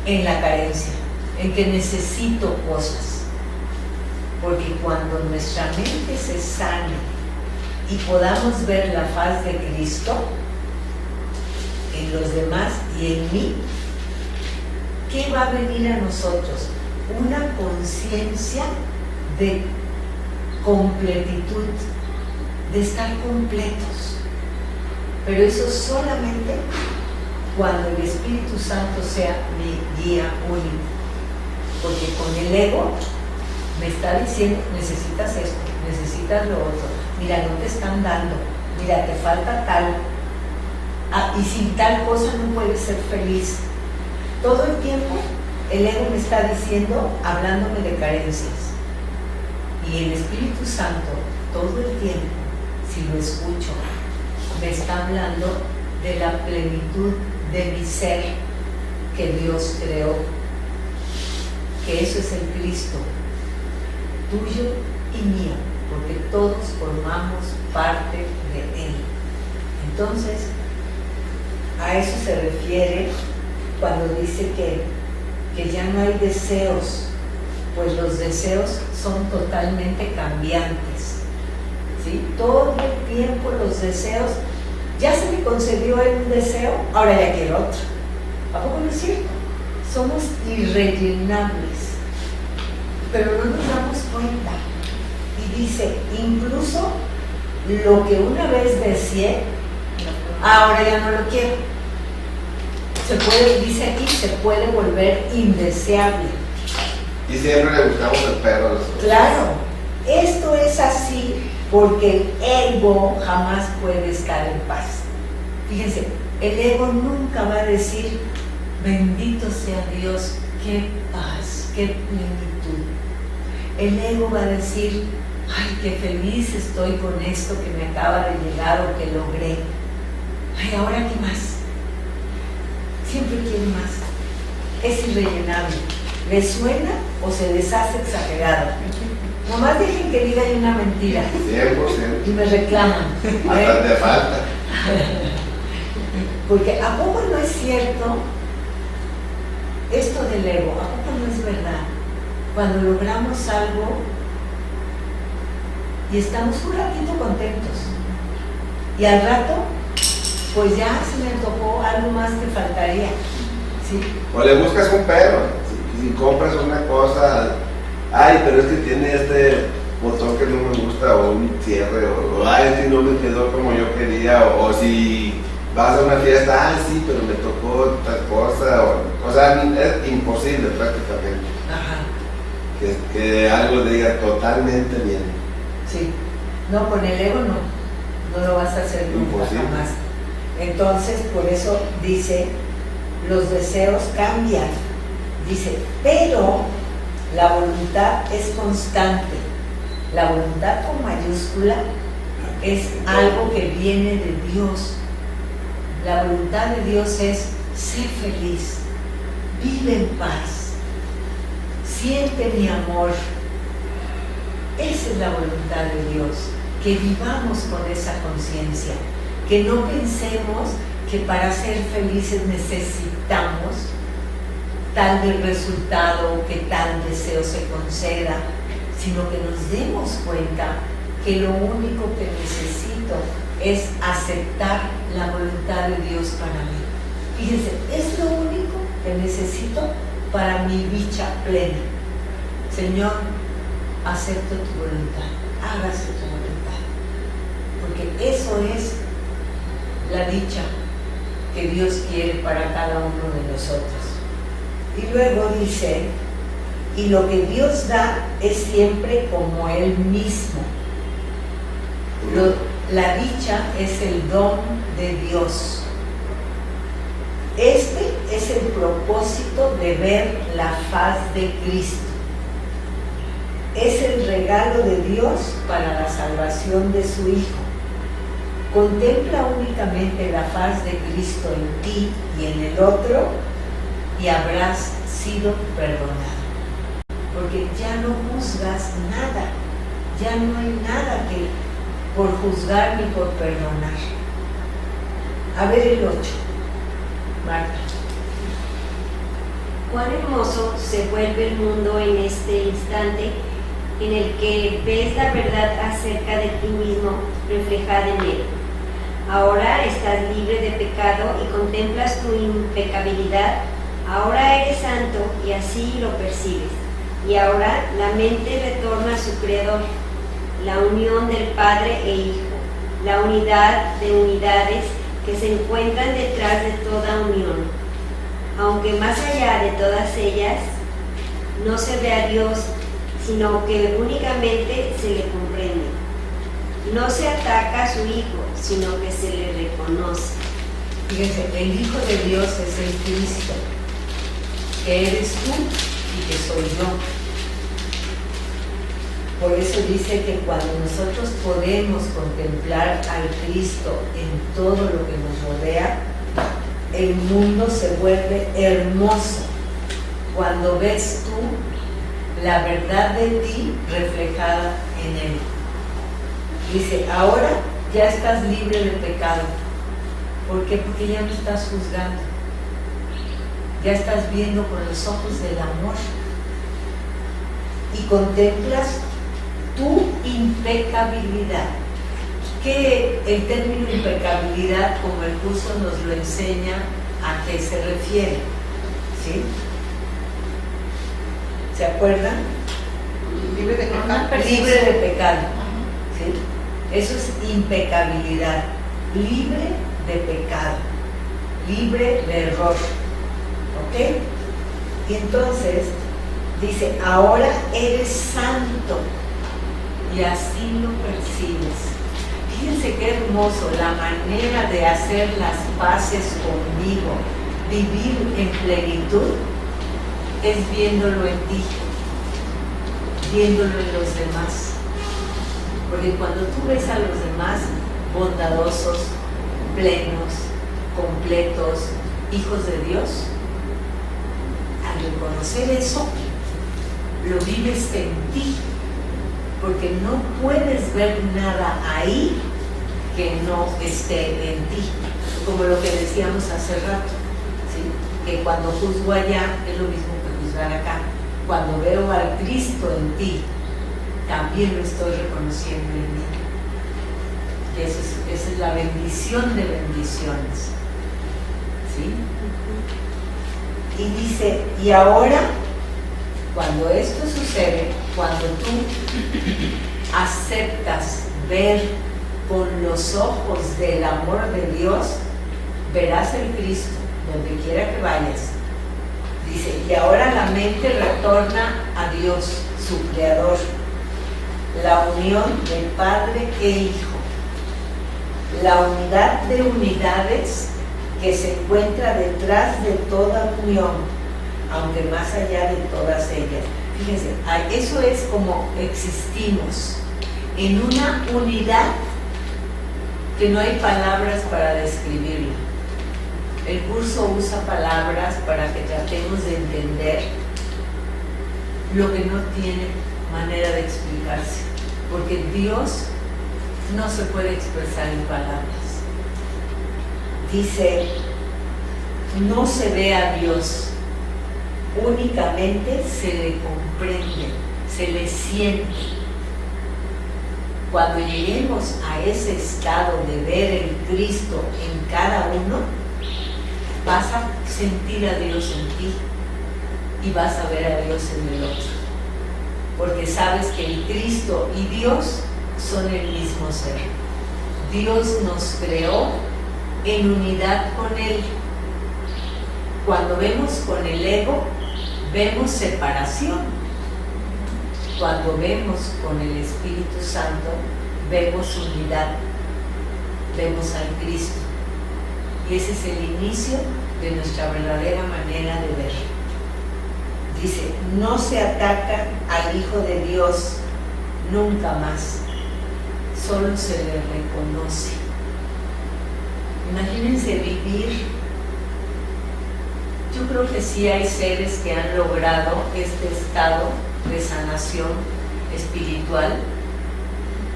en la carencia, en que necesito cosas. Porque cuando nuestra mente se sana y podamos ver la faz de Cristo en los demás y en mí, ¿qué va a venir a nosotros? Una conciencia de completitud, de estar completos. Pero eso solamente cuando el Espíritu Santo sea mi guía único. Porque con el ego me está diciendo, necesitas esto, necesitas lo otro, mira, no te están dando, mira, te falta tal, y sin tal cosa no puedes ser feliz. Todo el tiempo el ego me está diciendo, hablándome de carencias, y el Espíritu Santo todo el tiempo, si lo escucho, me está hablando de la plenitud de mi ser que Dios creó, que eso es el Cristo, tuyo y mío, porque todos formamos parte de Él. Entonces, a eso se refiere cuando dice que ya no hay deseos, pues los deseos son totalmente cambiantes, ¿sí? Todo el tiempo los deseos, ya se me concedió un deseo, ahora ya quiero otro. ¿A poco no es cierto? Somos irrellenables, pero no nos damos cuenta. Y dice, incluso lo que una vez deseé, ahora ya no lo quiero. Se puede, dice aquí, se puede volver indeseable. Y siempre le buscamos el perro a los otros. Claro, esto es así porque el ego jamás puede estar en paz. Fíjense, el ego nunca va a decir, bendito sea Dios, qué paz, qué plenitud. El ego va a decir, ay, qué feliz estoy con esto que me acaba de llegar o que logré. Ay, ¿ahora qué más? Siempre quiere más. Es irrellenable. ¿Le suena o se deshace exagerado? Nomás dejen que diga una mentira 100%. y me reclaman. Hasta te falta. Porque ¿a poco no es cierto esto del ego? ¿A poco no es verdad? cuando logramos algo y estamos un ratito contentos. Y al rato, pues ya se me tocó algo más que faltaría. ¿Sí? O le buscas un pero, si compras una cosa, ay, pero es que tiene este botón que no me gusta, o un cierre, o ay, es que no me quedó como yo quería, o si vas a una fiesta, ay, sí, pero me tocó tal cosa, o sea, es imposible prácticamente. Ajá. Que algo diga totalmente bien. Sí. No, con el ego no lo vas a hacer nunca, Imposible. jamás. Entonces, por eso dice, los deseos cambian. Dice, pero la voluntad es constante. La voluntad con mayúscula es algo que viene de Dios. La voluntad de Dios es ser feliz, vive en paz, siente mi amor. Esa es la voluntad de Dios, que vivamos con esa conciencia, que no pensemos que para ser felices necesitamos tal del resultado, que tal deseo se conceda, sino que nos demos cuenta que lo único que necesito es aceptar la voluntad de Dios para mí. Fíjense, es lo único que necesito para mi dicha plena. Señor, acepto tu voluntad, hágase tu voluntad, porque eso es la dicha que Dios quiere para cada uno de nosotros. Y luego dice, y lo que Dios da es siempre como Él mismo. La dicha es el don de Dios. Este es el propósito de ver la faz de Cristo. Es el regalo de Dios para la salvación de su Hijo. Contempla únicamente la faz de Cristo en ti y en el otro y habrás sido perdonado. Porque ya no juzgas nada, ya no hay nada que por juzgar ni por perdonar. A ver el 8, Marta. Cuán hermoso se vuelve el mundo en este instante en el que ves la verdad acerca de ti mismo reflejada en él. Ahora estás libre de pecado y contemplas tu impecabilidad. Ahora eres santo y así lo percibes. Y ahora la mente retorna a su Creador, la unión del Padre e Hijo, la unidad de unidades que se encuentran detrás de toda unión. Aunque más allá de todas ellas no se ve a Dios, sino que únicamente se le comprende. No se ataca a su Hijo, sino que se le reconoce. Fíjense, el Hijo de Dios es el Cristo, que eres tú y que soy yo. Por eso dice que cuando nosotros podemos contemplar al Cristo en todo lo que nos rodea, el mundo se vuelve hermoso cuando ves tú la verdad de ti reflejada en Él. Dice, ahora ya estás libre de pecado. ¿Por qué? Porque ya no estás juzgando. Ya estás viendo con los ojos del amor. Y contemplas tu impecabilidad. Que el término impecabilidad, como el curso nos lo enseña, ¿a qué se refiere? ¿Sí? ¿Se acuerdan? Libre de pecado. Libre de pecado. ¿Sí? Eso es impecabilidad. Libre de pecado. Libre de error. ¿Ok? Y entonces dice, ahora eres santo. Y así lo percibes. Fíjense qué hermoso, la manera de hacer las paces conmigo, vivir en plenitud, es viéndolo en ti, viéndolo en los demás. Porque cuando tú ves a los demás bondadosos, plenos, completos, hijos de Dios, al reconocer eso, lo vives en ti. Porque no puedes ver nada ahí que no esté en ti, como lo que decíamos hace rato, ¿sí? Que cuando juzgo allá es lo mismo que juzgar acá. cuando veo al Cristo en ti, también lo estoy reconociendo en mí. Y esa es la bendición de bendiciones. ¿Sí? Y dice, y ahora, cuando esto sucede, cuando tú aceptas ver con los ojos del amor de Dios, verás el Cristo donde quiera que vayas. Dice, y ahora la mente retorna a Dios, su Creador, la unión de Padre e Hijo, la unidad de unidades que se encuentra detrás de toda unión, aunque más allá de todas ellas. Fíjense, eso es como existimos, en una unidad que no hay palabras para describirlo. El curso usa palabras para que tratemos de entender lo que no tiene manera de explicarse, porque Dios no se puede expresar en palabras. Dice, no se ve a Dios, únicamente se le comprende, se le siente. Cuando lleguemos a ese estado de ver el Cristo en cada uno, vas a sentir a Dios en ti y vas a ver a Dios en el otro, porque sabes que el Cristo y Dios son el mismo ser. Dios nos creó en unidad con Él. Cuando vemos con el ego, vemos separación. Cuando vemos con el Espíritu Santo, vemos unidad, vemos al Cristo. Y ese es el inicio de nuestra verdadera manera de ver. Dice, no se ataca al Hijo de Dios nunca más, solo se le reconoce. Imagínense vivir. Yo creo que sí hay seres que han logrado este estado de sanación espiritual,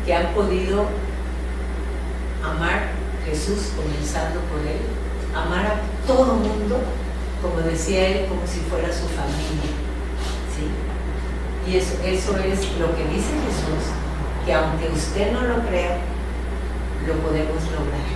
que han podido amar a Jesús, comenzando por Él, amar a todo mundo, como decía Él, como si fuera su familia. ¿Sí? Y eso es lo que dice Jesús, que aunque usted no lo crea, lo podemos lograr.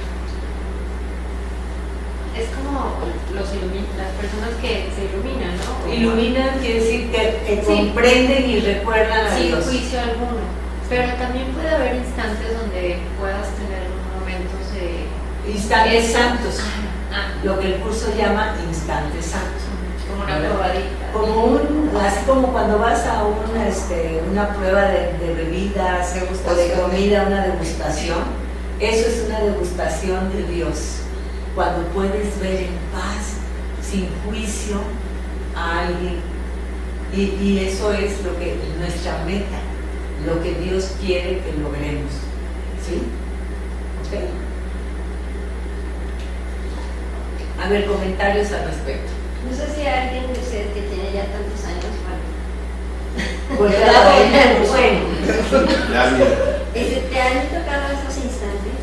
Es como las personas que se iluminan, ¿no? Como Iluminan quiere decir que sí, comprenden y recuerdan a sin Dios. juicio alguno. Pero también puede haber instantes donde puedas tener momentos de... Instantes santos, Ah, lo que el curso llama instantes santos. como una probadita. Así como cuando vas a una prueba de bebidas o de comida, una degustación. Eso es una degustación de Dios. Cuando puedes ver en paz, sin juicio a alguien. Y eso es lo que nuestra meta, lo que Dios quiere que logremos. ¿Sí? ¿Ok? A ver, comentarios al respecto. No sé si alguien de ustedes que tiene ya tantos años, Pues bueno. Ya, mira. ¿te han tocado esos instantes?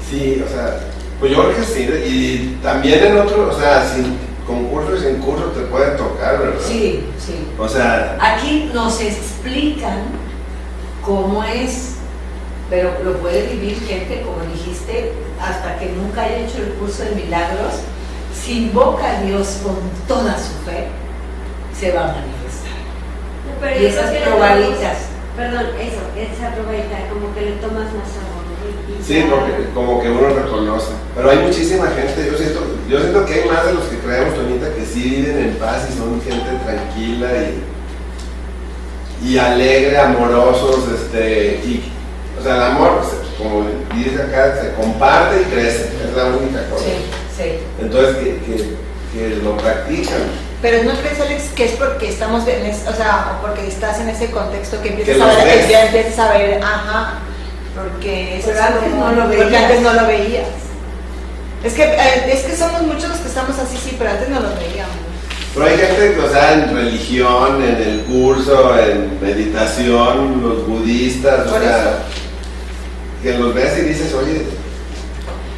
Sí, o sea, pues yo creo que sí, y también en otro, o sea, sin concurso y sin curso te puede tocar, ¿verdad? Sí, sí. O sea, Aquí nos explican cómo es, pero lo puede vivir gente, como dijiste, hasta que nunca haya hecho el curso de milagros, si invoca a Dios con toda su fe, se va a manifestar. No, pero Y yo esas creo que le probaditas. Perdón, esa probadita, como que le tomas más sabor. Y sí, porque como que uno reconoce. Pero hay muchísima gente, yo siento que hay más de los que creemos, Toñita, que sí viven en paz y son gente tranquila y alegre, amorosos, o sea, el amor, como dice acá, se comparte y crece, es la única cosa. Sí, sí. Entonces, que lo practican. Pero ¿no crees, Alex, que es porque estamos, o porque estás en ese contexto que empiezas Que a los ver, ves. que empiezas a ver, ajá, porque eso Pero es antes como- no lo porque veías. antes no lo veías. Es que somos muchos los que estamos así, sí, pero antes no lo veíamos. Pero hay gente que, o sea, en religión, en el curso, en meditación, los budistas, o Por sea, que los ves y dices, oye,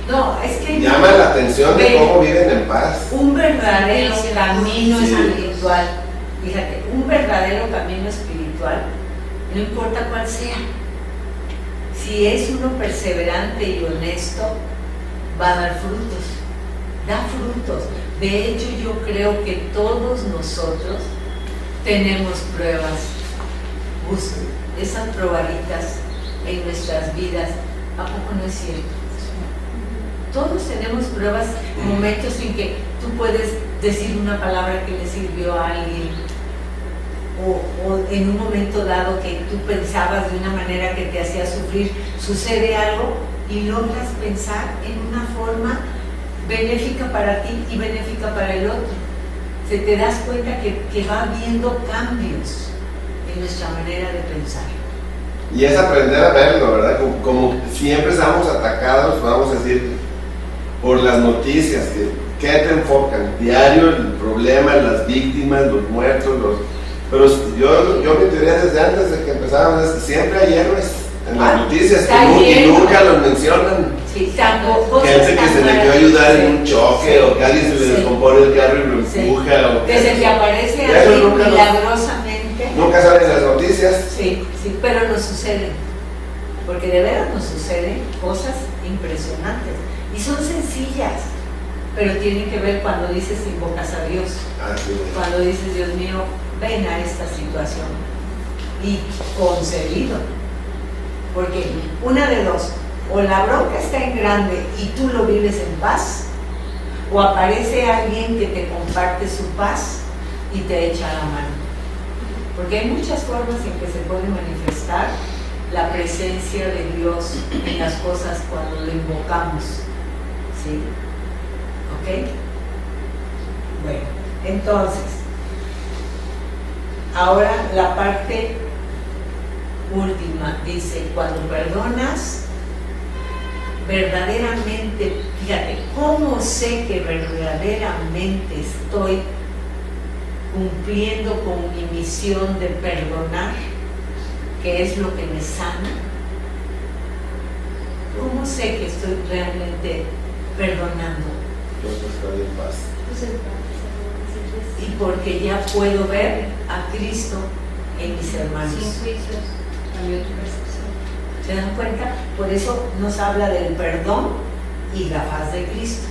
No, es que llama la atención de Ve. cómo viven en paz. un verdadero camino Sí. espiritual Fíjate, un verdadero camino espiritual, no importa cuál sea, si es uno perseverante y honesto, va a dar frutos, da frutos. De hecho, yo creo que todos nosotros tenemos pruebas, busquen esas probaditas en nuestras vidas. ¿A poco no es cierto? Todos tenemos pruebas, momentos en que tú puedes decir una palabra que le sirvió a alguien, o en un momento dado que tú pensabas de una manera que te hacía sufrir, sucede algo y logras pensar en una forma benéfica para ti y benéfica para el otro. Se te das cuenta que va habiendo cambios en nuestra manera de pensar. Y es aprender a verlo, ¿verdad? Como siempre estamos atacados, vamos a decir, por las noticias. ¿Qué te enfocan? Diario, el problema, las víctimas, los muertos, Pero yo mi teoría desde antes de que empezábamos es que siempre hay héroes en las noticias y nunca los mencionan. Sí, tampoco. Gente que se le dio a ayudar en un choque, o que alguien se le descompone el carro y lo empuja. O que se te aparece alguien milagrosamente. Nunca salen las noticias. Sí, pero nos sucede. Porque de veras nos suceden cosas impresionantes. Y son sencillas, pero tienen que ver cuando dices invocas a Dios. Sí. Cuando dices, Dios mío, ven a esta situación. Y concedido. Porque una de dos, o la bronca está en grande y tú lo vives en paz, o aparece alguien que te comparte su paz y te echa la mano. Porque hay muchas formas en que se puede manifestar la presencia de Dios en las cosas cuando lo invocamos. ¿Sí? ¿Ok? Bueno, entonces, ahora la parte última dice, cuando perdonas, verdaderamente, fíjate, ¿cómo sé que verdaderamente estoy cumpliendo con mi misión de perdonar, que es lo que me sana? ¿Cómo sé que estoy realmente perdonando? Yo estoy en paz. Y porque ya puedo ver a Cristo en mis hermanos. Sin juicios, cambió tu percepción. ¿Se dan cuenta? Por eso nos habla del perdón y la paz de Cristo.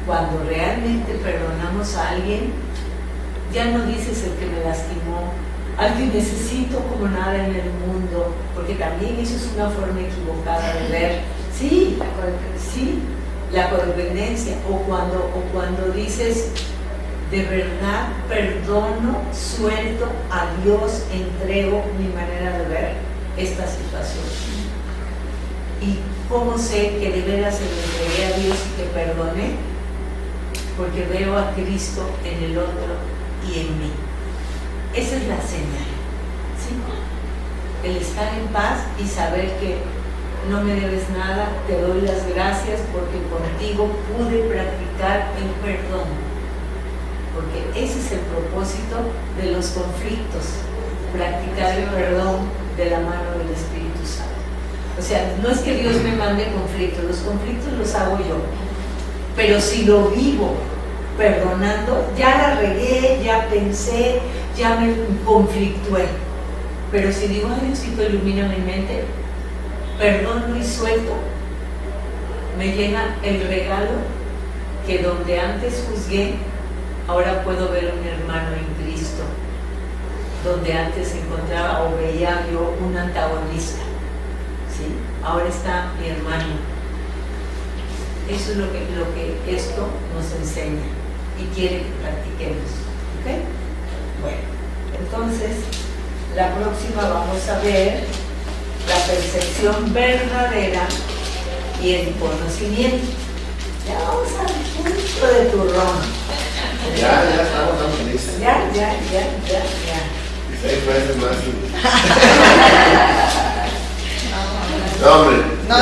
Cuando realmente perdonamos a alguien, ya no dices el que me lastimó, al que necesito como nada en el mundo, porque también eso es una forma equivocada de ver. Sí, la codependencia, o cuando dices, de verdad perdono, suelto a Dios, entrego mi manera de ver esta situación. ¿Y cómo sé que de veras se le entregué a Dios y que perdoné? Porque veo a Cristo en el otro y en mí. Esa es la señal, ¿sí? El estar en paz y saber que no me debes nada, te doy las gracias porque contigo pude practicar el perdón. Porque ese es el propósito de los conflictos, practicar el perdón de la mano del Espíritu Santo. O sea, no es que Dios me mande conflictos, los conflictos los hago yo. Pero si lo vivo perdonando, ya la regué, ya pensé, ya me conflictué. Pero si digo, ay Diosito, ilumina mi mente, perdono y suelto, me llega el regalo que donde antes juzgué, ahora puedo ver un hermano en Cristo. Donde antes encontraba o veía yo un antagonista, ¿sí? Ahora está mi hermano. Eso es lo que esto nos enseña y quiere que practiquemos. ¿Ok? Bueno, entonces la próxima vamos a ver la percepción verdadera y el conocimiento. Ya vamos al punto de turrón. Ya estamos tan felices. Ya. 6 meses más. No, hombre. No,